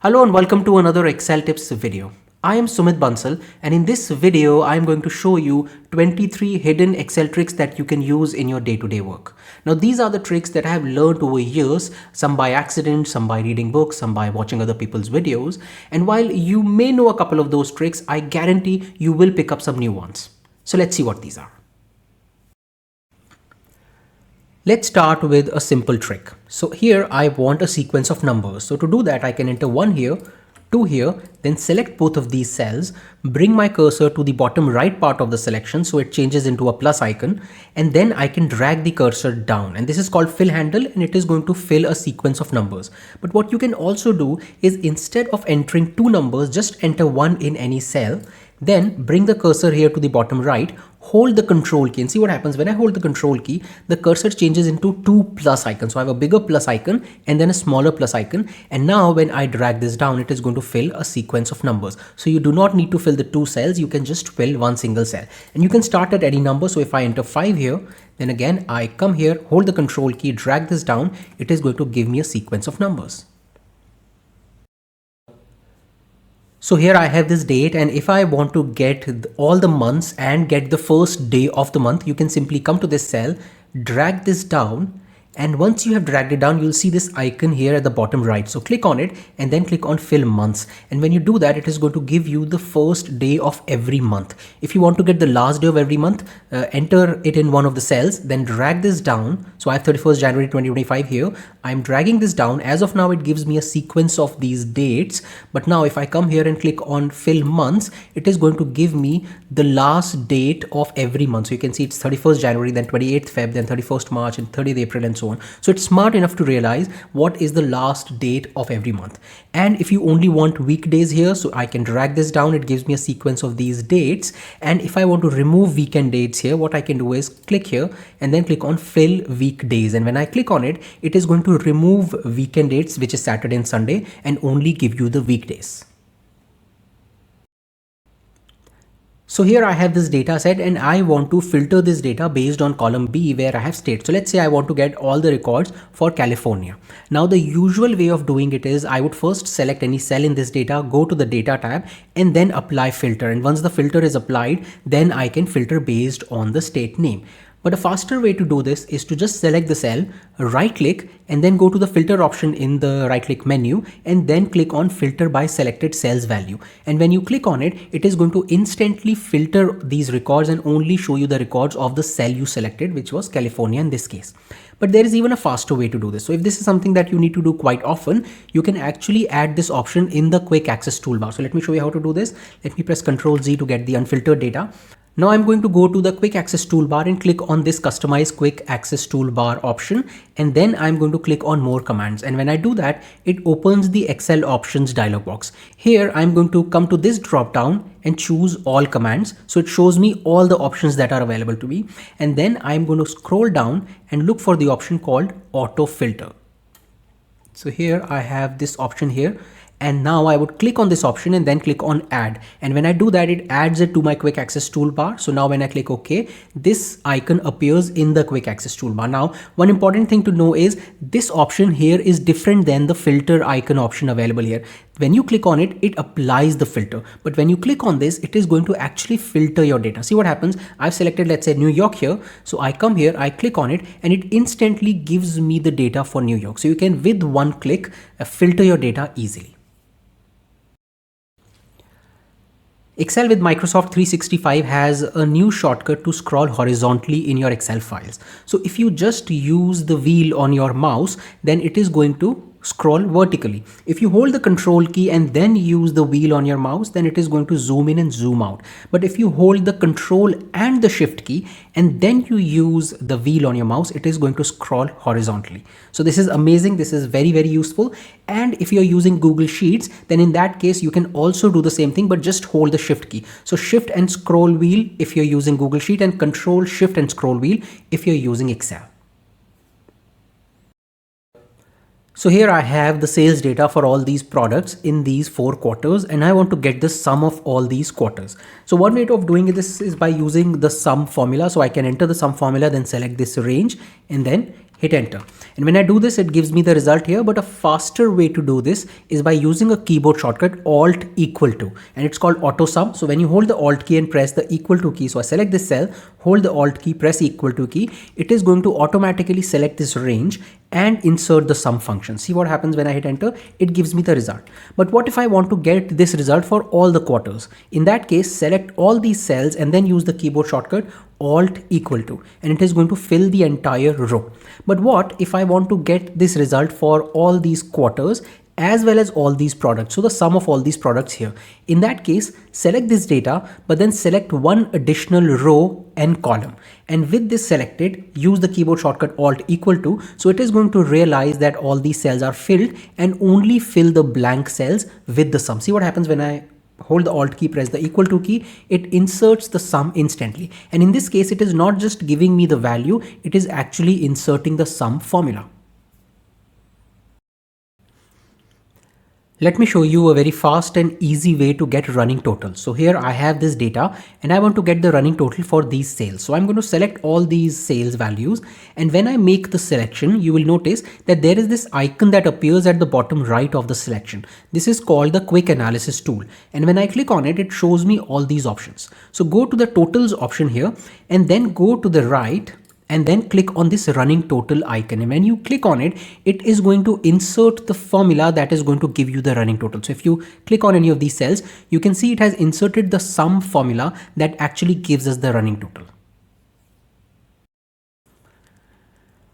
Hello and welcome to another Excel tips video. I am Sumit Bansal, and in this video I am going to show you 23 hidden Excel tricks that you can use in your day-to-day work. Now these are the tricks that I have learned over years, some by accident, some by reading books, some by watching other people's videos, and while you may know a couple of those tricks, I guarantee you will pick up some new ones. So let's see what these are. Let's start with a simple trick. So here I want a sequence of numbers. So to do that, I can enter 1 here, 2 here, then select both of these cells, bring my cursor to the bottom right part of the selection so it changes into a plus icon, and then I can drag the cursor down. And this is called fill handle, and it is going to fill a sequence of numbers. But what you can also do is instead of entering 2 numbers, just enter 1 in any cell, then bring the cursor here to the bottom right, hold the control key, and see what happens when I hold the control key, the cursor changes into 2 plus icons. So I have a bigger plus icon and then a smaller plus icon. And now when I drag this down, it is going to fill a sequence of numbers. So you do not need to fill the 2 cells. You can just fill one single cell, and you can start at any number. So if I enter 5 here, then again, I come here, hold the control key, drag this down. It is going to give me a sequence of numbers. So here I have this date, and if I want to get all the months and get the first day of the month, you can simply come to this cell, drag this down, and once you have dragged it down, you'll see this icon here at the bottom right. So click on it and then click on fill months. And when you do that, it is going to give you the first day of every month. If you want to get the last day of every month, enter it in one of the cells, then drag this down. So I have 31st January 2025 here. I'm dragging this down. As of now, it gives me a sequence of these dates. But now if I come here and click on fill months, it is going to give me the last date of every month. So you can see it's 31st January, then 28th Feb, then 31st March, and 30th April, and so on. So it's smart enough to realize what is the last date of every month. And if you only want weekdays here, so I can drag this down, it gives me a sequence of these dates. And if I want to remove weekend dates here, what I can do is click here and then click on fill weekdays. And when I click on it, it is going to remove weekend dates, which is Saturday and Sunday, and only give you the weekdays. So here I have this data set, and I want to filter this data based on column B where I have state. So let's say I want to get all the records for California. Now the usual way of doing it is I would first select any cell in this data, go to the data tab, and then apply filter. And once the filter is applied, then I can filter based on the state name. But a faster way to do this is to just select the cell, right click, and then go to the filter option in the right click menu, and then click on filter by selected cells value. And when you click on it, it is going to instantly filter these records and only show you the records of the cell you selected, which was California in this case. But there is even a faster way to do this. So if this is something that you need to do quite often, you can actually add this option in the quick access toolbar. So let me show you how to do this. Let me press Ctrl Z to get the unfiltered data. Now I'm going to go to the quick access toolbar and click on this customize quick access toolbar option, and then I'm going to click on more commands. And when I do that, it opens the Excel options dialog box. Here I'm going to come to this drop down and choose all commands. So it shows me all the options that are available to me. And then I'm going to scroll down and look for the option called auto filter. So here I have this option here. And now I would click on this option and then click on add. And when I do that, it adds it to my quick access toolbar. So now when I click OK, this icon appears in the quick access toolbar. Now, one important thing to know is this option here is different than the filter icon option available here. When you click on it, it applies the filter. But when you click on this, it is going to actually filter your data. See what happens? I've selected, let's say, New York here. So I come here, I click on it, and it instantly gives me the data for New York. So you can, with one click, filter your data easily. Excel with Microsoft 365 has a new shortcut to scroll horizontally in your Excel files. So if you just use the wheel on your mouse, then it is going to scroll vertically. If you hold the control key and then use the wheel on your mouse, then it is going to zoom in and zoom out. But if you hold the control and the shift key and then you use the wheel on your mouse, it is going to scroll horizontally. So this is amazing. This is very, very useful. And if you're using Google Sheets, then in that case, you can also do the same thing, but just hold the shift key. So shift and scroll wheel if you're using Google Sheet, and control, shift and scroll wheel if you're using Excel. So here I have the sales data for all these products in these 4 quarters, and I want to get the sum of all these quarters. So one way of doing this is by using the sum formula. So I can enter the sum formula, then select this range, and then hit enter. And when I do this, it gives me the result here, but a faster way to do this is by using a keyboard shortcut Alt equal to, and it's called Autosum. So when you hold the Alt key and press the equal to key, so I select this cell, hold the Alt key, press equal to key, it is going to automatically select this range and insert the sum function. See what happens when I hit enter? It gives me the result. But what if I want to get this result for all the quarters? In that case, select all these cells and then use the keyboard shortcut Alt equal to, and it is going to fill the entire row. But what if I want to get this result for all these quarters as well as all these products? So the sum of all these products here. In that case, select this data, but then select one additional row and column. And with this selected, use the keyboard shortcut Alt equal to. So it is going to realize that all these cells are filled and only fill the blank cells with the sum. See what happens when I hold the Alt key, press the equal to key, it inserts the sum instantly. And in this case, it is not just giving me the value, it is actually inserting the sum formula. Let me show you a very fast and easy way to get running total. So here I have this data and I want to get the running total for these sales. So I'm going to select all these sales values, and when I make the selection, you will notice that there is this icon that appears at the bottom right of the selection. This is called the quick analysis tool, and when I click on it, it shows me all these options. So go to the totals option here and then go to the right and then click on this running total icon. And when you click on it, it is going to insert the formula that is going to give you the running total. So if you click on any of these cells, you can see it has inserted the sum formula that actually gives us the running total.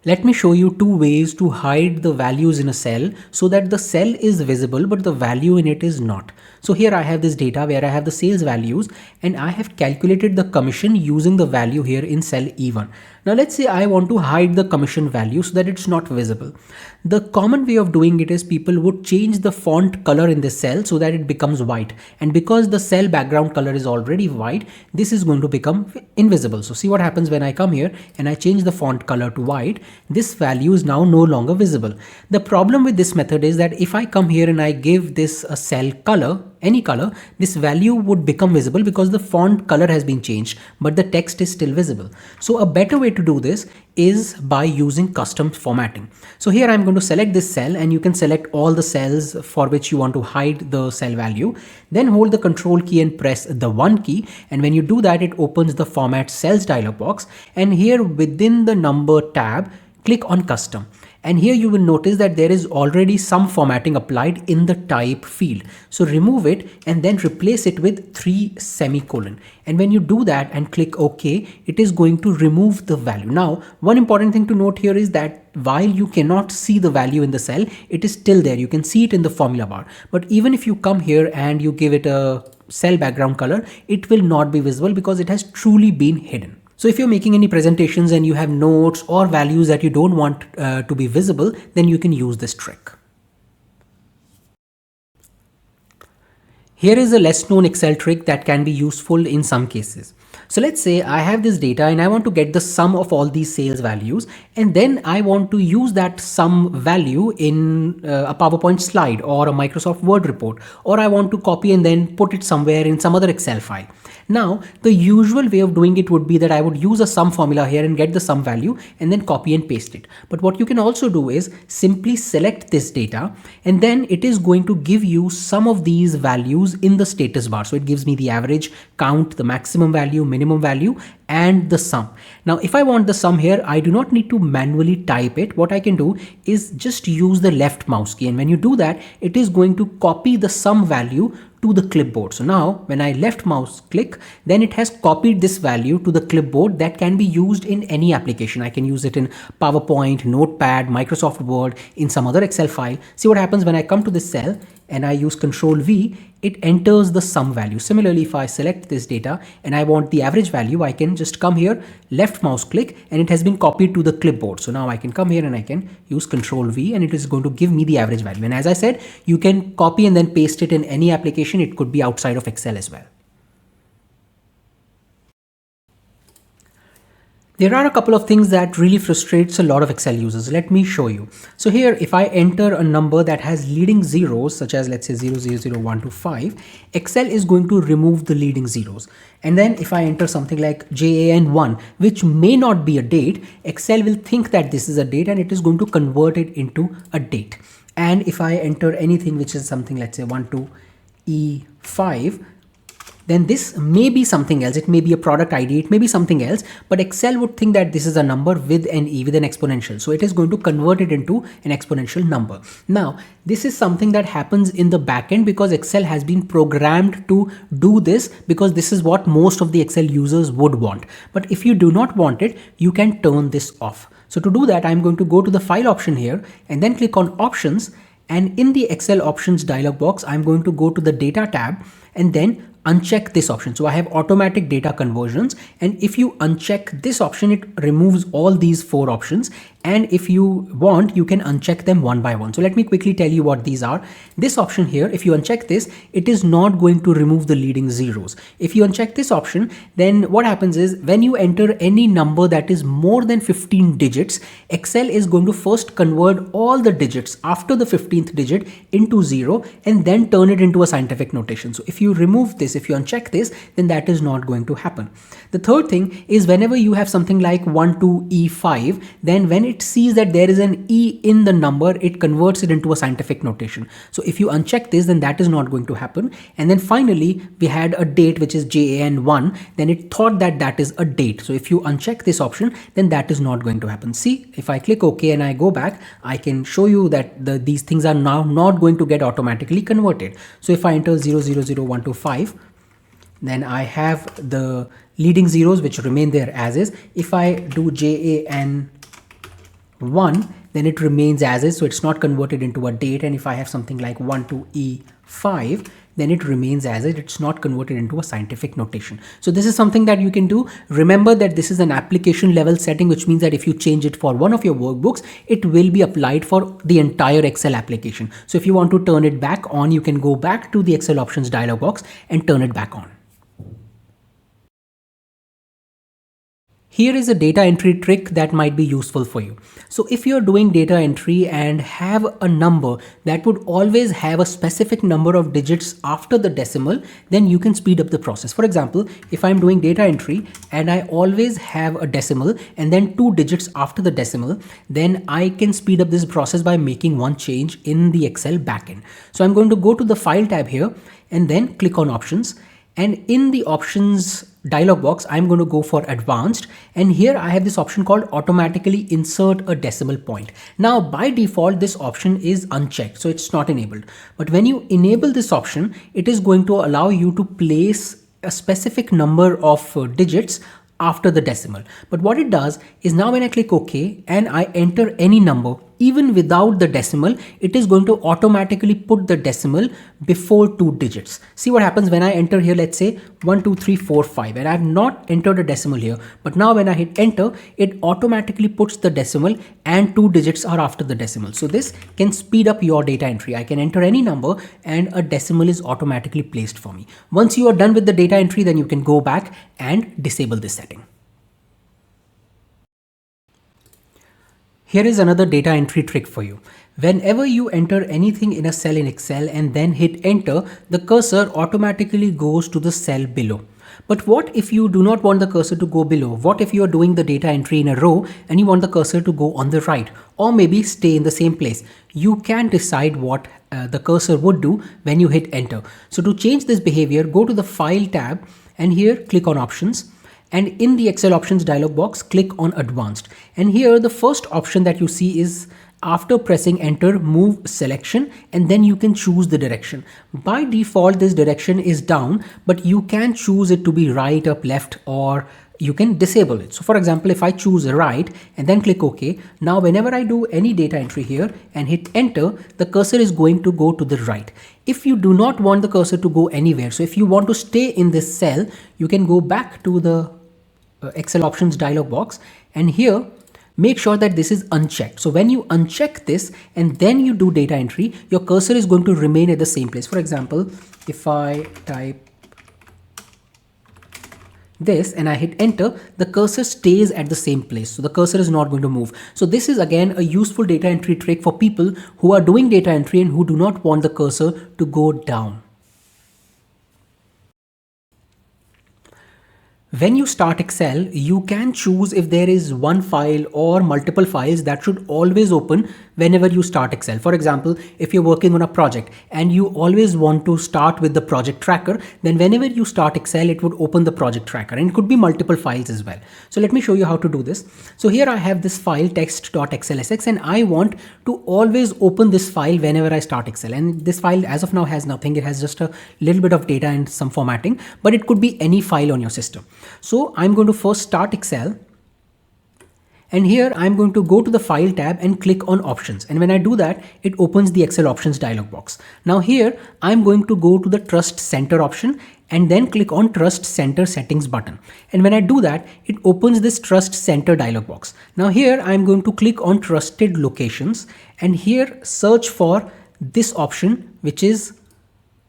Let me show you two ways to hide the values in a cell so that the cell is visible but the value in it is not. So here I have this data where I have the sales values and I have calculated the commission using the value here in cell E1. Now let's say I want to hide the commission value so that it's not visible. The common way of doing it is people would change the font color in this cell so that it becomes white. And because the cell background color is already white, this is going to become invisible. So see what happens when I come here and I change the font color to white. This value is now no longer visible. The problem with this method is that if I come here and I give this a cell color, any color, this value would become visible because the font color has been changed, but the text is still visible. So a better way to do this is by using custom formatting. So here I'm going to select this cell, and you can select all the cells for which you want to hide the cell value. Then hold the control key and press the 1 key. And when you do that, it opens the format cells dialog box. And here within the number tab, click on custom. And here you will notice that there is already some formatting applied in the type field. So remove it and then replace it with 3 semicolon. And when you do that and click OK, it is going to remove the value. Now, one important thing to note here is that while you cannot see the value in the cell, it is still there. You can see it in the formula bar. But even if you come here and you give it a cell background color, it will not be visible because it has truly been hidden. So if you're making any presentations and you have notes or values that you don't want to be visible, then you can use this trick. Here is a less known Excel trick that can be useful in some cases. So let's say I have this data and I want to get the sum of all these sales values, and then I want to use that sum value in a PowerPoint slide or a Microsoft Word report, or I want to copy and then put it somewhere in some other Excel file. Now, the usual way of doing it would be that I would use a sum formula here and get the sum value and then copy and paste it. But what you can also do is simply select this data, and then it is going to give you some of these values in the status bar. So it gives me the average, count, the maximum value, minimum value, and the sum. Now, if I want the sum here, I do not need to manually type it. What I can do is just use the left mouse key. And when you do that, it is going to copy the sum value to the clipboard. So now when I left mouse click, then it has copied this value to the clipboard that can be used in any application. I can use it in PowerPoint, Notepad, Microsoft Word, in some other Excel file. See what happens when I come to this cell and I use Control V, it enters the sum value. Similarly, if I select this data and I want the average value, I can just come here, left mouse click, and it has been copied to the clipboard. So now I can come here and I can use Control V, and it is going to give me the average value. And as I said, you can copy and then paste it in any application. It could be outside of Excel as well. There are a couple of things that really frustrates a lot of Excel users. Let me show you. So here, if I enter a number that has leading zeros, such as let's say 0000125, Excel is going to remove the leading zeros. And then if I enter something like JAN1, which may not be a date, Excel will think that this is a date and it is going to convert it into a date. And if I enter anything which is something, let's say 12E5, then this may be something else. It may be a product ID, it may be something else, but Excel would think that this is a number with an E, with an exponential. So it is going to convert it into an exponential number. Now, this is something that happens in the backend because Excel has been programmed to do this, because this is what most of the Excel users would want. But if you do not want it, you can turn this off. So to do that, I'm going to go to the file option here and then click on options. And in the Excel options dialog box, I'm going to go to the data tab and then uncheck this option. So I have automatic data conversions, and if you uncheck this option, it removes all these 4 options. And if you want, you can uncheck them one by one. So let me quickly tell you what these are. This option here, if you uncheck this, it is not going to remove the leading zeros. If you uncheck this option, then what happens is when you enter any number that is more than 15 digits, Excel is going to first convert all the digits after the 15th digit into 0 and then turn it into a scientific notation. So if you remove this, if you uncheck this, then that is not going to happen. The third thing is whenever you have something like 12E5, then when it sees that there is an E in the number, it converts it into a scientific notation. So if you uncheck this, then that is not going to happen. And then finally, we had a date, which is JAN1, then it thought that that is a date. So if you uncheck this option, then that is not going to happen. See, if I click OK and I go back, I can show you that these things are now not going to get automatically converted. So if I enter 000125, then I have the leading zeros which remain there as is. If I do JAN1, then it remains as is, so it's not converted into a date. And if I have something like 12E5, then it remains as is, it's not converted into a scientific notation. So this is something that you can do. Remember that this is an application level setting, which means that if you change it for one of your workbooks, it will be applied for the entire Excel application. So if you want to turn it back on, you can go back to the Excel options dialog box and turn it back on. Here is a data entry trick that might be useful for you. So if you're doing data entry and have a number that would always have a specific number of digits after the decimal, then you can speed up the process. For example, if I'm doing data entry and I always have a decimal and then 2 digits after the decimal, then I can speed up this process by making one change in the Excel backend. So I'm going to go to the file tab here and then click on options. And in the options dialog box, I'm going to go for advanced. And here I have this option called automatically insert a decimal point. Now, by default, this option is unchecked, so it's not enabled. But when you enable this option, it is going to allow you to place a specific number of digits after the decimal. But what it does is now when I click OK and I enter any number, even without the decimal, it is going to automatically put the decimal before 2 digits. See what happens when I enter here, let's say 1, 2, 3, 4, 5, and I have not entered a decimal here. But now when I hit enter, it automatically puts the decimal and 2 digits are after the decimal. So this can speed up your data entry. I can enter any number and a decimal is automatically placed for me. Once you are done with the data entry, then you can go back and disable this setting. Here is another data entry trick for you. Whenever you enter anything in a cell in Excel and then hit enter, the cursor automatically goes to the cell below. But what if you do not want the cursor to go below? What if you are doing the data entry in a row and you want the cursor to go on the right or maybe stay in the same place? You can decide what the cursor would do when you hit enter. So to change this behavior, go to the file tab and here click on options. And in the Excel options dialog box, click on advanced. And here the first option that you see is after pressing enter, move selection, and then you can choose the direction. By default, this direction is down, but you can choose it to be right, up, left, or you can disable it. So for example, if I choose right and then click OK, now whenever I do any data entry here and hit enter, the cursor is going to go to the right. If you do not want the cursor to go anywhere, so if you want to stay in this cell, you can go back to the Excel options dialog box and here make sure that this is unchecked. So when you uncheck this and then you do data entry, your cursor is going to remain at the same place. For example, if I type this and I hit enter, the cursor stays at the same place. So the cursor is not going to move. So this is again a useful data entry trick for people who are doing data entry and who do not want the cursor to go down. When you start Excel, you can choose if there is one file or multiple files that should always open whenever you start Excel. For example, if you're working on a project and you always want to start with the project tracker, then whenever you start Excel, it would open the project tracker, and it could be multiple files as well. So let me show you how to do this. So here I have this file text.xlsx, and I want to always open this file whenever I start Excel. And this file as of now has nothing. It has just a little bit of data and some formatting, but it could be any file on your system. So I'm going to first start Excel, and here I'm going to go to the File tab and click on Options. And when I do that, it opens the Excel Options dialog box. Now here I'm going to go to the Trust Center option and then click on Trust Center Settings button. And when I do that, it opens this Trust Center dialog box. Now here I'm going to click on Trusted Locations, and here search for this option, which is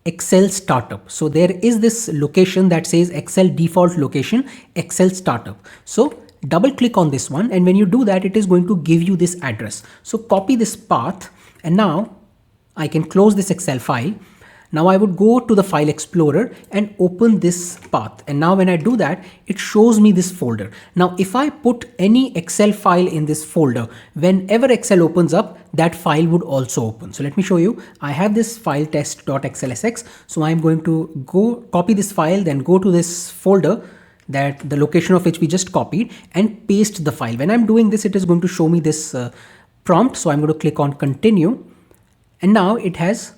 Excel Startup. So there is this location that says Excel default location, Excel Startup. So double click on this one, and when you do that, it is going to give you this address. So copy this path, and now I can close this Excel file. Now I would go to the File Explorer and open this path. And now when I do that, it shows me this folder. Now if I put any Excel file in this folder, whenever Excel opens up, that file would also open. So let me show you. I have this file test.xlsx. So I'm going to go copy this file, then go to this folder, that the location of which we just copied, and paste the file. When I'm doing this, it is going to show me this prompt. So I'm going to click on continue, and now it has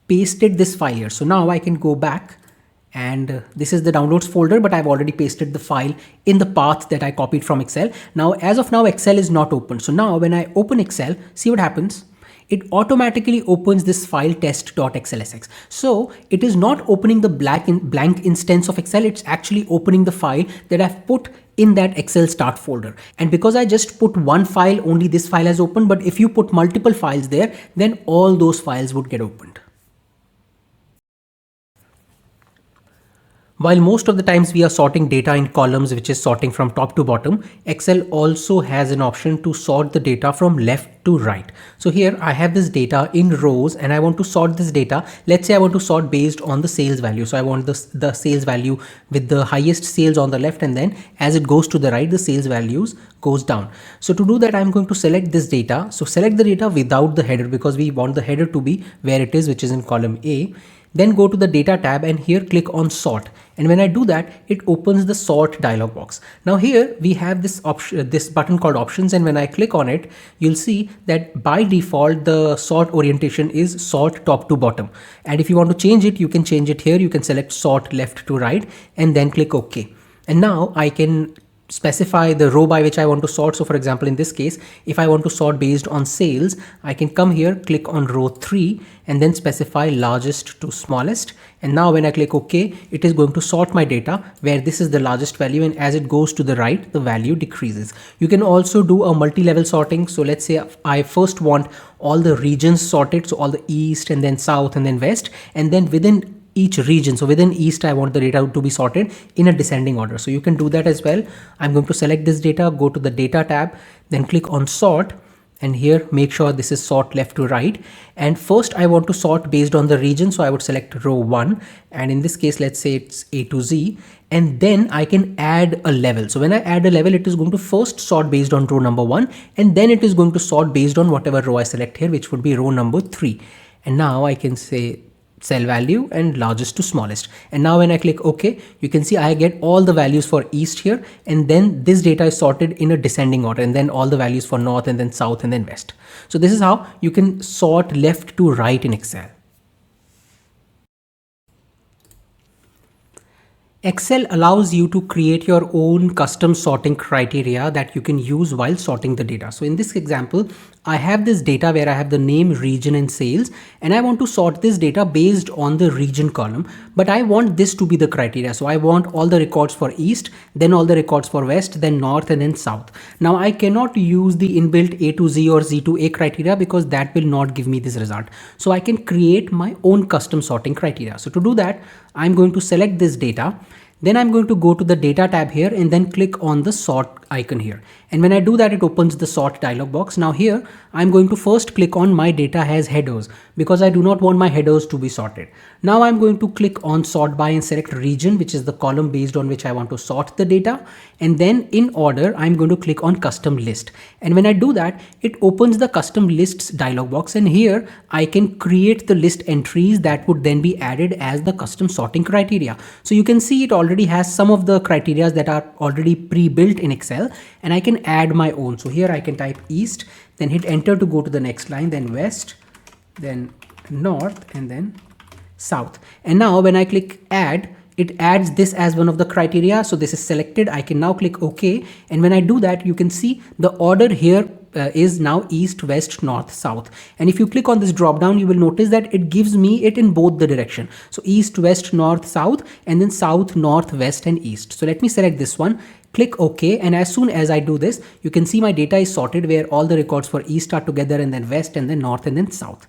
pasted this file here. So now I can go back, and this is the downloads folder, but I've already pasted the file in the path that I copied from Excel. Now as of now, Excel is not open. So now when I open Excel, see what happens. It automatically opens this file test.xlsx. So it is not opening the blank instance of Excel. It's actually opening the file that I've put in that Excel start folder. And because I just put one file, only this file has opened. But if you put multiple files there, then all those files would get opened. While most of the times we are sorting data in columns, which is sorting from top to bottom, Excel also has an option to sort the data from left to right. So here I have this data in rows, and I want to sort this data. Let's say I want to sort based on the sales value. So I want the sales value with the highest sales on the left, and then as it goes to the right, the sales values goes down. So to do that, I'm going to select this data. So select the data without the header, because we want the header to be where it is, which is in column A. Then go to the data tab and here click on sort. And when I do that, it opens the sort dialog box. Now here we have this option, this button called options. And when I click on it, you'll see that by default, the sort orientation is sort top to bottom. And if you want to change it, you can change it here. You can select sort left to right and then click OK. And now I can specify the row by which I want to sort. So for example, in this case, if I want to sort based on sales, I can come here, click on row 3 and then specify largest to smallest. And now when I click OK, it is going to sort my data where this is the largest value, and as it goes to the right, the value decreases. You can also do a multi-level sorting. So let's say I first want all the regions sorted. So all the east and then south and then west, and then within each region. So within east, I want the data to be sorted in a descending order. So you can do that as well. I'm going to select this data, go to the data tab, then click on sort. And here, make sure this is sort left to right. And first I want to sort based on the region. So I would select row 1. And in this case, let's say it's A to Z. And then I can add a level. So when I add a level, it is going to first sort based on row number 1. And then it is going to sort based on whatever row I select here, which would be row number 3. And now I can say cell value and largest to smallest. And now when I click OK, you can see I get all the values for east here, and then this data is sorted in a descending order, and then all the values for north and then south and then west. So this is how you can sort left to right in Excel. Excel allows you to create your own custom sorting criteria that you can use while sorting the data. So in this example, I have this data where I have the name, region and sales, and I want to sort this data based on the region column, but I want this to be the criteria. So I want all the records for east, then all the records for west, then north and then south. Now I cannot use the inbuilt A to Z or Z to A criteria because that will not give me this result. So I can create my own custom sorting criteria. So to do that, I'm going to select this data. Then I'm going to go to the data tab here and then click on the sort icon here. And when I do that, it opens the sort dialog box. Now here, I'm going to first click on my data has headers because I do not want my headers to be sorted. Now I'm going to click on sort by and select region, which is the column based on which I want to sort the data. And then in order, I'm going to click on custom list. And when I do that, it opens the custom lists dialog box. And here I can create the list entries that would then be added as the custom sorting criteria. So you can see it already has some of the criteria that are already pre-built in Excel, and I can add my own. So here I can type east, then hit enter to go to the next line, then west, then north, and then south. And now when I click add, it adds this as one of the criteria. So this is selected. I can now click OK. And when I do that, you can see the order here is now east, west, north, south. And if you click on this drop down, you will notice that it gives me it in both the direction. So east, west, north, south, and then south, north, west, and east. So let me select this one. Click OK, and as soon as I do this, you can see my data is sorted where all the records for east are together, and then west, and then north, and then south.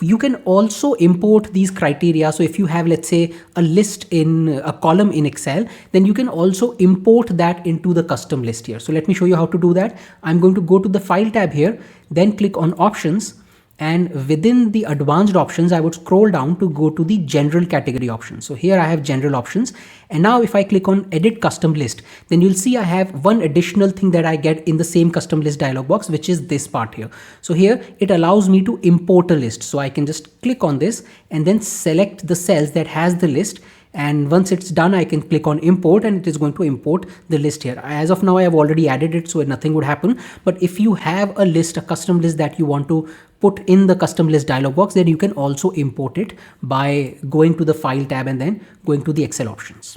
You can also import these criteria. So if you have, let's say, a list in a column in Excel, then you can also import that into the custom list here. So let me show you how to do that. I'm going to go to the file tab here, then click on options. And within the advanced options, I would scroll down to go to the general category options. So here I have general options. And now if I click on edit custom list, then you'll see I have one additional thing that I get in the same custom list dialog box, which is this part here. So here it allows me to import a list. So I can just click on this and then select the cells that has the list. And once it's done, I can click on import and it is going to import the list here. As of now, I have already added it, so nothing would happen. But if you have a list, a custom list that you want to put in the custom list dialog box, then you can also import it by going to the file tab and then going to the Excel options.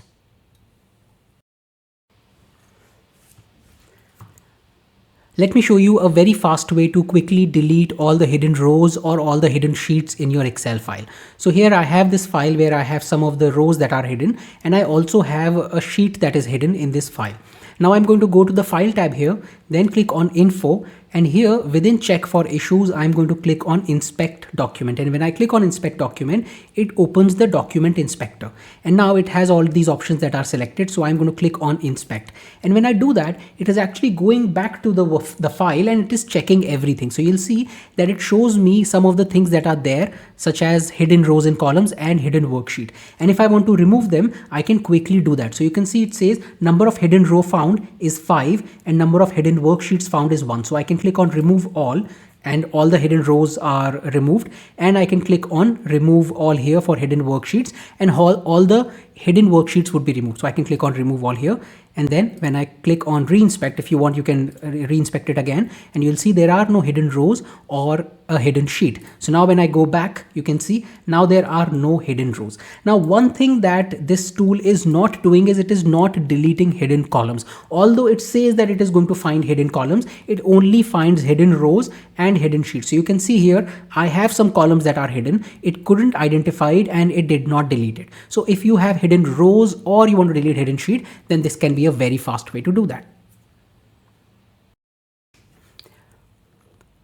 Let me show you a very fast way to quickly delete all the hidden rows or all the hidden sheets in your Excel file. So here I have this file where I have some of the rows that are hidden, and I also have a sheet that is hidden in this file. Now I'm going to go to the file tab here, then click on info, and here within check for issues, I'm going to click on inspect document. And when I click on inspect document, it opens the document inspector. And now it has all these options that are selected. So I'm going to click on inspect. And when I do that, it is actually going back to the file and it is checking everything. So you'll see that it shows me some of the things that are there, such as hidden rows and columns and hidden worksheet. And if I want to remove them, I can quickly do that. So you can see it says number of hidden row found is 5 and number of hidden worksheets found is 1. So I can click on remove all and all the hidden rows are removed, and I can click on remove all here for hidden worksheets, and all the hidden worksheets would be removed. So I can click on remove all here, and then when I click on reinspect, if you want, you can reinspect it again, and you'll see there are no hidden rows or a hidden sheet. So now when I go back, you can see now there are no hidden rows. Now one thing that this tool is not doing is it is not deleting hidden columns. Although it says that it is going to find hidden columns, it only finds hidden rows and hidden sheets. So you can see here I have some columns that are hidden. It couldn't identify it and it did not delete it. So if you have hidden rows or you want to delete hidden sheet, then this can be a very fast way to do that.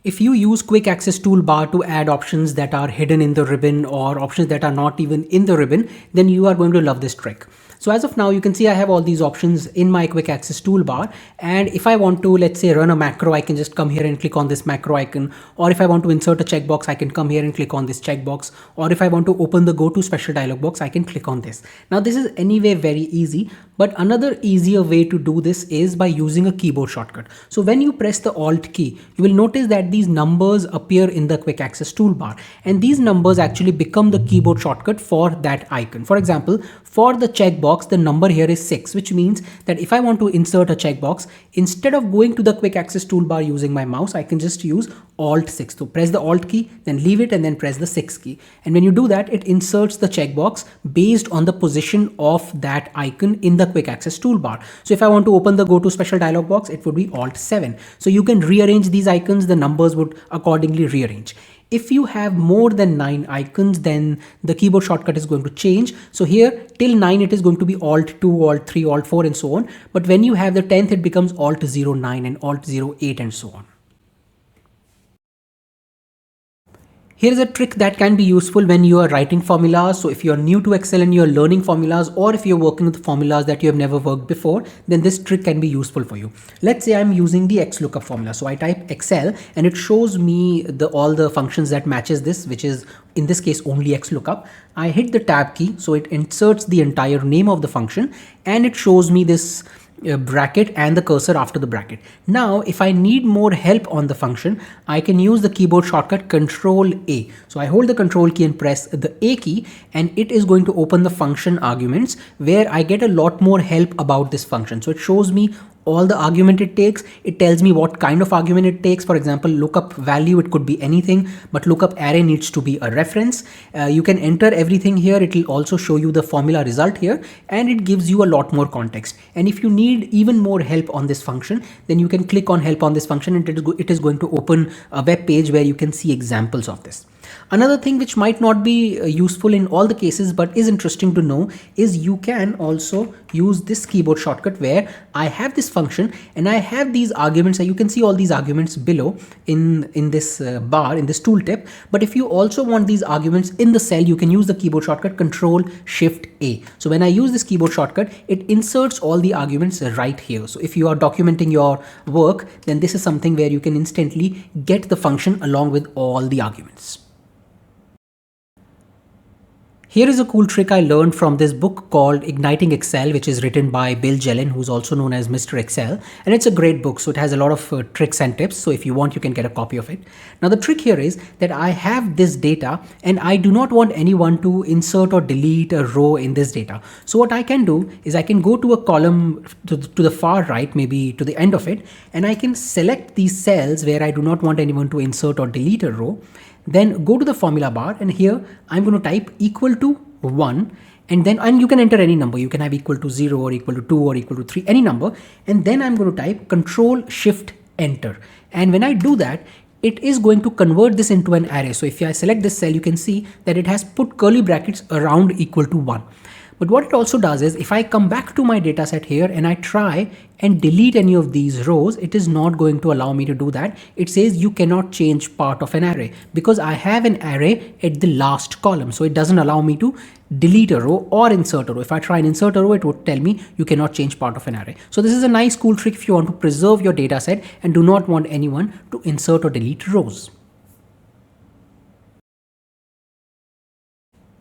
If you use quick access toolbar to add options that are hidden in the ribbon or options that are not even in the ribbon, then you are going to love this trick. So as of now, you can see I have all these options in my quick access toolbar. And if I want to, let's say, run a macro, I can just come here and click on this macro icon. Or if I want to insert a checkbox, I can come here and click on this checkbox. Or if I want to open the go to special dialog box, I can click on this. Now this is anyway very easy, but another easier way to do this is by using a keyboard shortcut. So when you press the Alt key, you will notice that these numbers appear in the quick access toolbar, and these numbers actually become the keyboard shortcut for that icon. For example, for the checkbox, the number here is 6, which means that if I want to insert a checkbox, instead of going to the quick access toolbar using my mouse, I can just use Alt 6. So press the Alt key, then leave it, and then press the 6 key. And when you do that, it inserts the checkbox based on the position of that icon in the quick access toolbar. So if I want to open the go to special dialog box, it would be Alt 7. So you can rearrange these icons, the numbers would accordingly rearrange. If you have more than 9 icons, then the keyboard shortcut is going to change. So here till 9, it is going to be Alt 2, Alt 3, Alt 4 and so on. But when you have the 10th, it becomes Alt 09 and Alt 08 and so on. Here's a trick that can be useful when you are writing formulas. So if you're new to Excel and you're learning formulas, or if you're working with formulas that you have never worked before, then this trick can be useful for you. Let's say I'm using the XLOOKUP formula. So I type Excel and it shows me all the functions that matches this, which is in this case only XLOOKUP. I hit the tab key, so it inserts the entire name of the function and it shows me this bracket and the cursor after the bracket. Now, if I need more help on the function, I can use the keyboard shortcut Control A. So I hold the Control key and press the A key, and it is going to open the function arguments where I get a lot more help about this function. So it shows me all the argument it takes. It tells me what kind of argument it takes. For example, lookup value, it could be anything, but lookup array needs to be a reference. You can enter everything here. It will also show you the formula result here, and it gives you a lot more context. And if you need even more help on this function, then you can click on help on this function, and it is going to open a web page where you can see examples of this. Another thing which might not be useful in all the cases but is interesting to know is you can also use this keyboard shortcut where I have this function and I have these arguments, and you can see all these arguments below in this bar, in this tooltip. But if you also want these arguments in the cell, you can use the keyboard shortcut Control Shift A. So when I use this keyboard shortcut, it inserts all the arguments right here. So if you are documenting your work, then this is something where you can instantly get the function along with all the arguments. Here is a cool trick I learned from this book called Igniting Excel, which is written by Bill Jelen, who's also known as Mr. Excel. And it's a great book, so it has a lot of tricks and tips. So if you want, you can get a copy of it. Now, the trick here is that I have this data and I do not want anyone to insert or delete a row in this data. So what I can do is I can go to a column to the far right, maybe to the end of it, and I can select these cells where I do not want anyone to insert or delete a row. Then go to the formula bar, and here I'm going to type equal to 1, and you can enter any number. You can have equal to 0 or equal to 2 or equal to 3, any number. And then I'm going to type Control Shift Enter. And when I do that, it is going to convert this into an array. So if I select this cell, you can see that it has put curly brackets around equal to 1. But what it also does is if I come back to my data set here and I try and delete any of these rows, it is not going to allow me to do that. It says you cannot change part of an array because I have an array at the last column. So it doesn't allow me to delete a row or insert a row. If I try and insert a row, it would tell me you cannot change part of an array. So this is a nice cool trick if you want to preserve your data set and do not want anyone to insert or delete rows.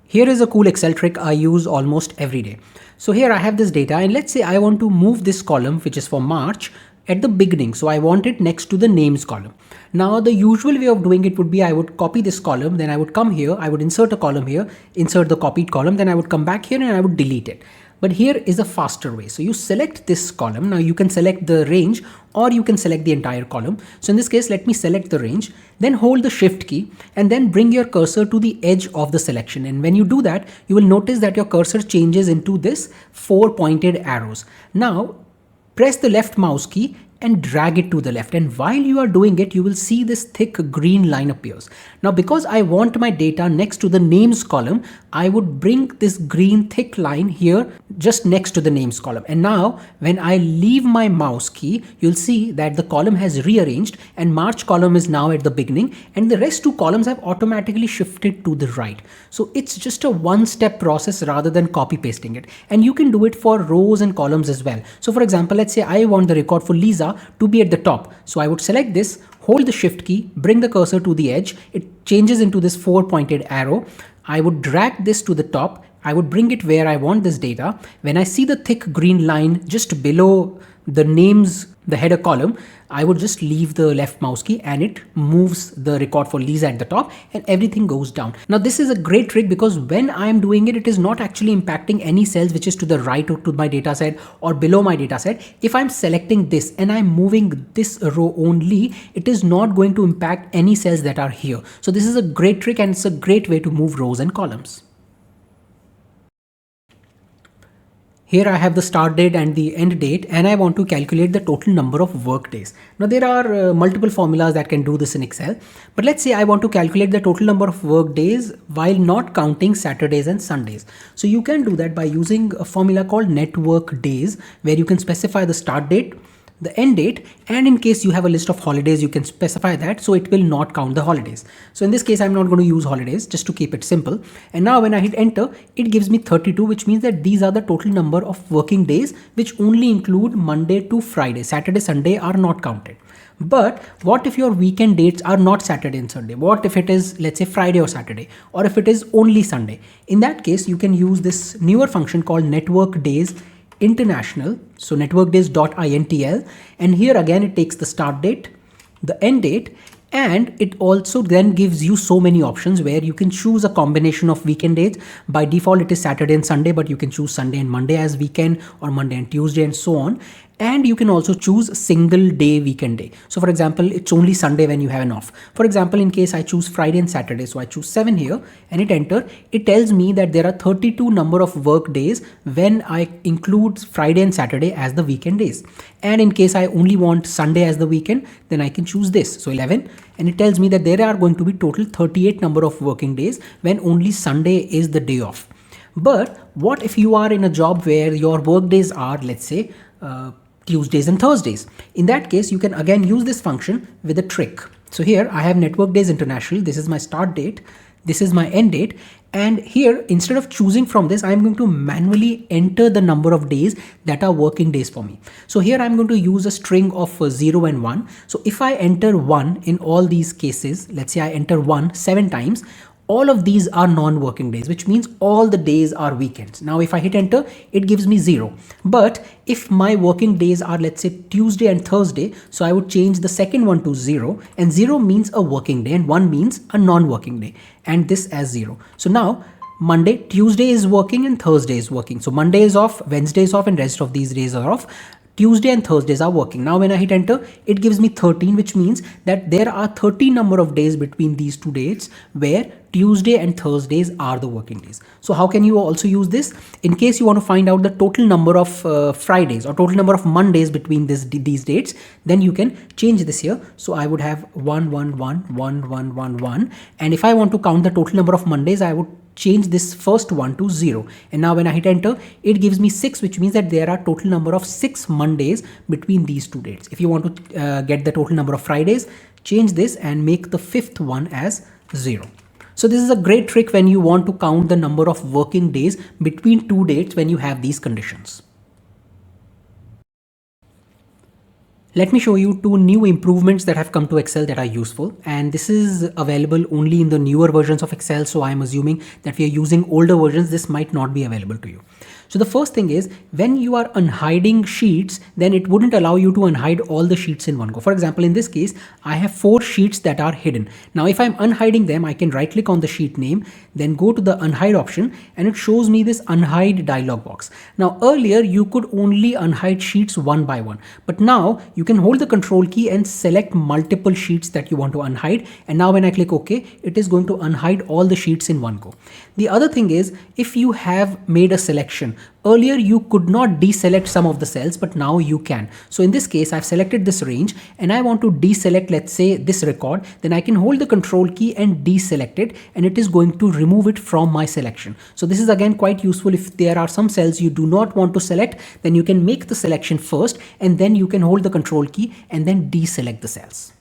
Here is a cool Excel trick I use almost every day. So here I have this data, and let's say I want to move this column, which is for March, at the beginning. So I want it next to the names column. Now the usual way of doing it would be I would copy this column, then I would come here, I would insert a column here, insert the copied column, then I would come back here and I would delete it. But here is a faster way. So you select this column. Now you can select the range or you can select the entire column. So in this case, let me select the range, then hold the Shift key and then bring your cursor to the edge of the selection. And when you do that, you will notice that your cursor changes into this 4 pointed arrows. Now press the left mouse key and drag it to the left. And while you are doing it, you will see this thick green line appears. Now, because I want my data next to the names column, I would bring this green thick line here just next to the names column. And now when I leave my mouse key, you'll see that the column has rearranged and March column is now at the beginning and the rest two columns have automatically shifted to the right. So it's just a one-step process rather than copy pasting it. And you can do it for rows and columns as well. So for example, let's say I want the record for Lisa to be at the top. So I would select this, hold the Shift key, bring the cursor to the edge. It changes into this 4 pointed arrow. I would drag this to the top. I would bring it where I want this data. When I see the thick green line just below the names, the header column, I would just leave the left mouse key and it moves the record for Lisa at the top and everything goes down. Now this is a great trick because when I'm doing it, it is not actually impacting any cells which is to the right or to my data set or below my data set. If I'm selecting this and I'm moving this row only, it is not going to impact any cells that are here. So this is a great trick and it's a great way to move rows and columns. Here I have the start date and the end date, and I want to calculate the total number of work days. Now there are multiple formulas that can do this in Excel, but let's say I want to calculate the total number of work days while not counting Saturdays and Sundays. So you can do that by using a formula called network days, where you can specify the start date, the end date, and in case you have a list of holidays, you can specify that, so it will not count the holidays. So in this case, I'm not going to use holidays, just to keep it simple. And now when I hit enter, it gives me 32, which means that these are the total number of working days, which only include Monday to Friday. Saturday, Sunday are not counted. But what if your weekend dates are not Saturday and Sunday? What if it is, let's say, Friday or Saturday, or if it is only Sunday? In that case, you can use this newer function called network days international. So networkdays.intl, and here again it takes the start date, the end date, and it also then gives you so many options where you can choose a combination of weekend dates. By default it is Saturday and Sunday, but you can choose Sunday and Monday as weekend, or Monday and Tuesday, and so on. And you can also choose single day weekend day. So for example, it's only Sunday when you have an off. For example, in case I choose Friday and Saturday, so I choose 7 here and hit enter, it tells me that there are 32 number of work days when I include Friday and Saturday as the weekend days. And in case I only want Sunday as the weekend, then I can choose this, so 11, and it tells me that there are going to be total 38 number of working days when only Sunday is the day off. But what if you are in a job where your work days are, let's say, Tuesdays and Thursdays? In that case, you can again use this function with a trick. So here I have network days international. This is my start date. This is my end date. And here, instead of choosing from this, I'm going to manually enter the number of days that are working days for me. So here I'm going to use a string of 0 and 1. So if I enter 1 in all these cases, let's say I enter 1 7 times, all of these are non-working days, which means all the days are weekends. Now, if I hit enter, it gives me 0. But if my working days are, let's say, Tuesday and Thursday, so I would change the second one to 0, and 0 means a working day and 1 means a non-working day, and this as 0. So now Monday, Tuesday is working and Thursday is working. So Monday is off, Wednesday is off, and rest of these days are off. Tuesday and Thursdays are working. Now when I hit enter, it gives me 13, which means that there are 13 number of days between these two dates where Tuesday and Thursdays are the working days. So how can you also use this? In case you want to find out the total number of Fridays or total number of Mondays between these dates, then you can change this here. So I would have 1, 1, 1, 1, 1, 1, 1. And if I want to count the total number of Mondays, I would change this first one to 0. And now when I hit enter, it gives me 6, which means that there are total number of 6 Mondays between these two dates. If you want to get the total number of Fridays, change this and make the 5th one as 0. So this is a great trick when you want to count the number of working days between two dates when you have these conditions. Let me show you 2 new improvements that have come to Excel that are useful, and this is available only in the newer versions of Excel, so I'm assuming that we are using older versions, this might not be available to you. So the first thing is, when you are unhiding sheets, then it wouldn't allow you to unhide all the sheets in one go. For example, in this case, I have 4 sheets that are hidden. Now, if I'm unhiding them, I can right click on the sheet name, then go to the unhide option, and it shows me this unhide dialog box. Now, earlier you could only unhide sheets one by one, but now you can hold the control key and select multiple sheets that you want to unhide. And now when I click OK, it is going to unhide all the sheets in one go. The other thing is, if you have made a selection, earlier you could not deselect some of the cells, but now you can. So in this case, I've selected this range and I want to deselect, let's say, this record, then I can hold the control key and deselect it, and it is going to remove it from my selection. So this is again quite useful. If there are some cells you do not want to select, then you can make the selection first and then you can hold the control key and then deselect the cells.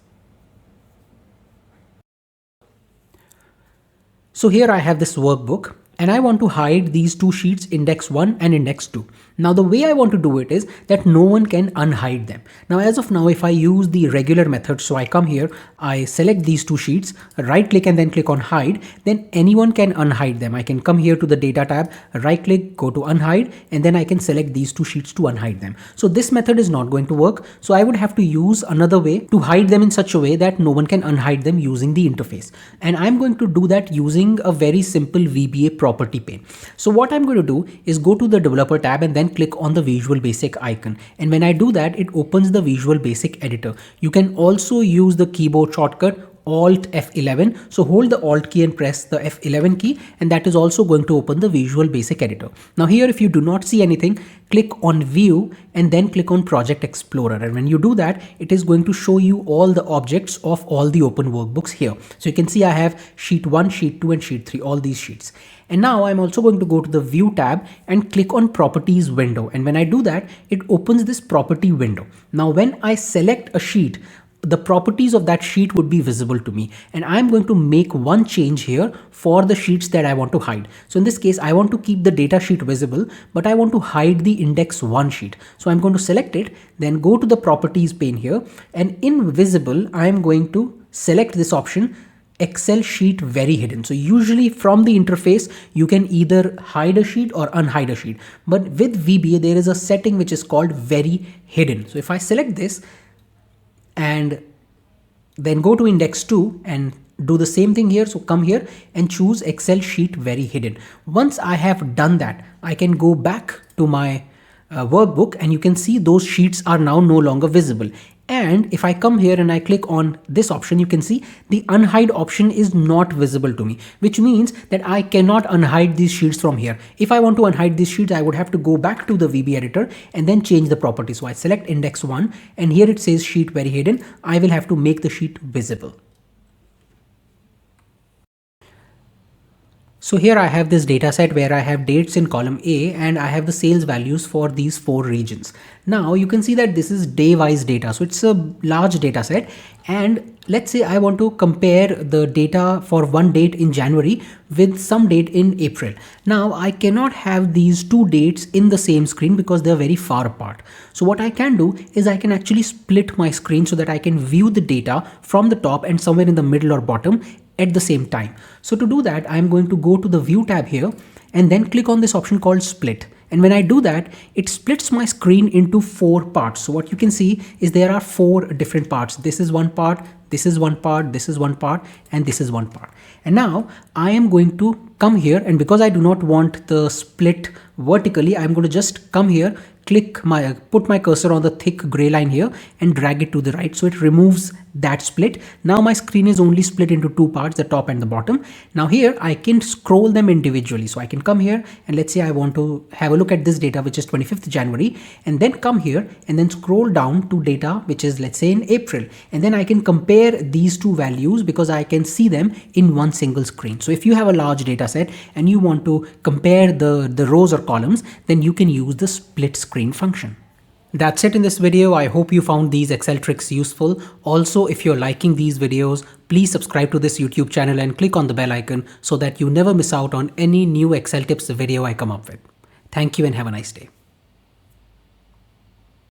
So here I have this workbook, and I want to hide these 2 sheets, index 1 and index 2. Now the way I want to do it is that no one can unhide them. Now as of now, if I use the regular method, so I come here, I select these 2 sheets, right click and then click on hide, then anyone can unhide them. I can come here to the data tab, right click, go to unhide, and then I can select these 2 sheets to unhide them. So this method is not going to work. So I would have to use another way to hide them in such a way that no one can unhide them using the interface. And I'm going to do that using a very simple VBA property pane. So what I'm going to do is go to the developer tab and then click on the Visual Basic icon. And when I do that, it opens the Visual Basic editor. You can also use the keyboard shortcut Alt F11. So hold the Alt key and press the F11 key, and that is also going to open the Visual Basic Editor. Now here, if you do not see anything, click on View and then click on Project Explorer. And when you do that, it is going to show you all the objects of all the open workbooks here. So you can see I have sheet 1, sheet 2 and sheet 3, all these sheets. And now I'm also going to go to the View tab and click on Properties window. And when I do that, it opens this property window. Now when I select a sheet, the properties of that sheet would be visible to me, and I'm going to make one change here for the sheets that I want to hide. So in this case, I want to keep the data sheet visible, but I want to hide the index 1 sheet. So I'm going to select it, then go to the properties pane here, and in visible, I'm going to select this option, Excel sheet very hidden. So usually from the interface, you can either hide a sheet or unhide a sheet, but with VBA, there is a setting which is called very hidden. So if I select this, and then go to index 2 and do the same thing here. So come here and choose Excel sheet very hidden. Once I have done that, I can go back to my workbook, and you can see those sheets are now no longer visible. And if I come here and I click on this option, you can see the unhide option is not visible to me, which means that I cannot unhide these sheets from here. If I want to unhide these sheets, I would have to go back to the VB editor and then change the property. So I select index 1 and here it says sheet very hidden. I will have to make the sheet visible. So here I have this data set where I have dates in column A and I have the sales values for these 4 regions. Now you can see that this is day-wise data. So it's a large data set, and let's say I want to compare the data for one date in January with some date in April. Now I cannot have these 2 dates in the same screen because they're very far apart. So what I can do is I can actually split my screen so that I can view the data from the top and somewhere in the middle or bottom at the same time. So to do that, I'm going to go to the View tab here and then click on this option called Split. And when I do that, it splits my screen into 4 parts. So what you can see is there are 4 different parts. This is one part, this is one part, this is one part, and this is one part. And now I am going to come here, and because I do not want the split vertically, I'm going to just come here, put my cursor on the thick gray line here and drag it to the right. So it removes that split. Now my screen is only split into 2 parts, the top and the bottom. Now here I can scroll them individually. So I can come here and let's say I want to have a look at this data, which is 25th January, and then come here and then scroll down to data, which is let's say in April. And then I can compare these 2 values because I can see them in one single screen. So if you have a large data set and you want to compare the rows or columns, then you can use the split screen function. That's it in this video. I hope you found these Excel tricks useful. Also, if you're liking these videos, please subscribe to this YouTube channel and click on the bell icon so that you never miss out on any new Excel tips video I come up with. Thank you and have a nice day.